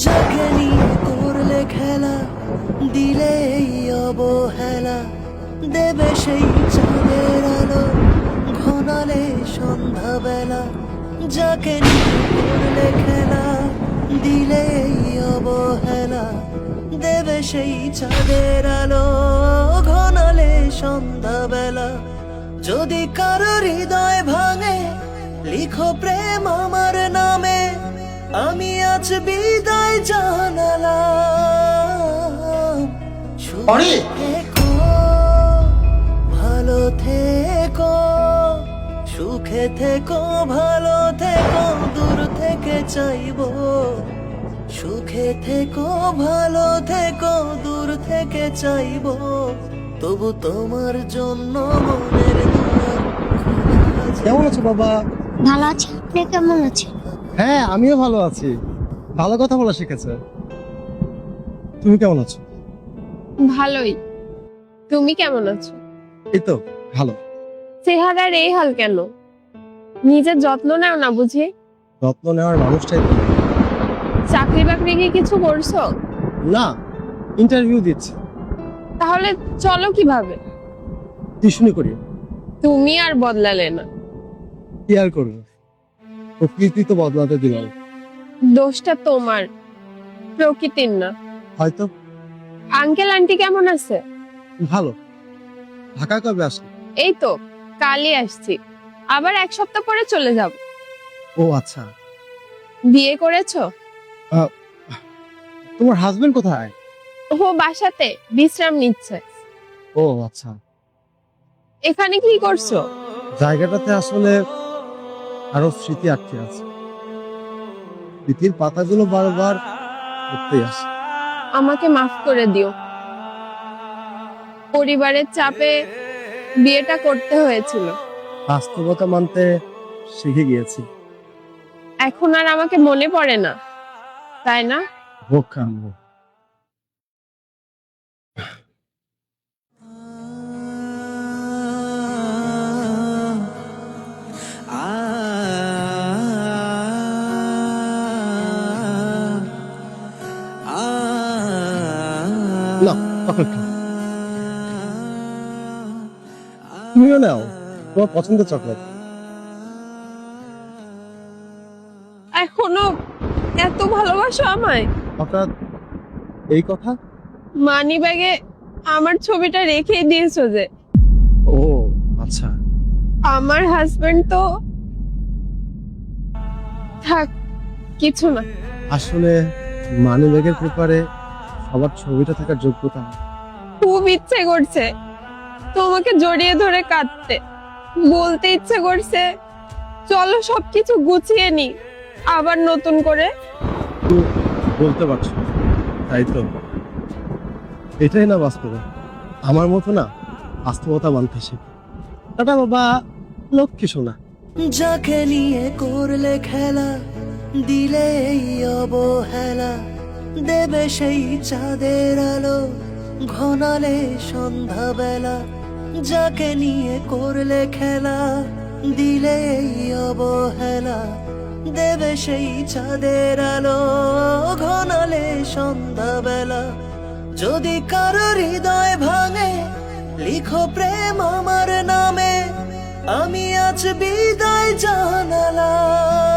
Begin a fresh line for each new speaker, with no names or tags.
যাকে নিয়ে করলে খেলা, দিলে এই অবহেলা, দেবে সেই চাঁদের আলো ঘনালে সন্ধ্যাবেলা। যাকে নিয়ে করলে খেলা, দিলে এই অবহেলা, দেবে সেই চাঁদের আলো ঘনালে সন্ধ্যাবেলা। যদি কারো হৃদয় ভাঙে, লিখো প্রেম আমার নামে, আমি আজ বিদায় জানালাম। সুখে থেকো, ভালো থেকো, সুখে থেকো, ভালো থেকো, দূর থেকে চাইবো। সুখে থেকো, ভালো থেকো, দূর থেকে চাইবো, তবু তোমার জন্য মনের দুয়ার খোলা আছে।
কেমন আছো বাবা?
ভালো আছি, আপনি কেমন আছেন?
হ্যাঁ, আমিও ভালো আছি। ভালো কথা বলা শিখেছে। তুমি কেমন আছো?
ভালোই। তুমি কেমন আছো?
এই তো ভালো।
চেহারার এই হাল কেন? নিজের যত্ন নাও না বুঝি?
যত্ন নেওয়ার মানুষটাই তো।
চাকরি বাকরি কি কিছু করছো?
না, ইন্টারভিউ দিচ্ছি।
তাহলে চলো কিভাবে?
টিউশনি করি।
তুমি আর বদলালে না।
কি আর করবো, প্রকৃতি তো বদলাতে দিল না।
দোষটা তোমার, প্রকৃতির না।
হয়তো।
আঙ্কেল আন্টি কেমন আছে?
ভালো। ঢাকা কবে আসলে?
এই তো কালই আসছি, আবার এক সপ্তাহ পরে চলে যাব।
ও আচ্ছা।
বিয়ে করেছো?
তোমার হাজবেন্ড কোথায়?
ও বাসাতে বিশ্রাম নিচ্ছে।
ও আচ্ছা।
এখানে কি করছো?
জায়গাটাতে আসলে আরো স্মৃতি আটকে আছে। স্মৃতির পাতাগুলো বারবার উঠতে আসে।
আমাকে মাফ করে দিও, পরিবারের চাপে বিয়েটা করতে হয়েছিল।
বাস্তবতা মানতে শিখে গিয়েছি।
এখন আর আমাকে মনে পড়ে না, তাই না?
হোক কাম্য। না, চকলেট খাও। তুমিও নাও, তোমার পছন্দের চকলেট।
এখনো এত ভালোবাসো আমায়?
হঠাৎ এই কথা?
মানি ব্যাগে আমার ছবিটা রেখেই দিয়েছো যে।
ও আচ্ছা।
আমার হাজবেন্ড তো থাক, কিছু না।
আসলে মানি ব্যাগের পেপারে সবার ছবিটা থাকার যোগ্যতা নেই।
খুব ইচ্ছে করছে তোমাকে জড়িয়ে ধরে কাঁদতে, বলতে ইচ্ছে করছে চলো সবকিছু গুছিয়ে নি আবার নতুন করে।
তো বলতে পারছো না, তাই তো। এটাই না বাস্তব। আমার মতো না বাস্তবতা মানতে শেখে। টাটা বাবা, লক্ষ্মী সোনা।
যাকে নিয়ে করলে খেলা, দিলে এই অবহেলা, দেবে সেই চাঁদের আলো ঘনালে সন্ধ্যাবেলা। যাকে নিয়ে করলে খেলা, দিলে এই অবহেলা, দেবে সেই চাঁদের আলো ঘনালে সন্ধ্যাবেলা। যদি কারো হৃদয় ভাঙে, লিখো প্রেম আমার নামে, আমি আজ বিদায় জানালাম।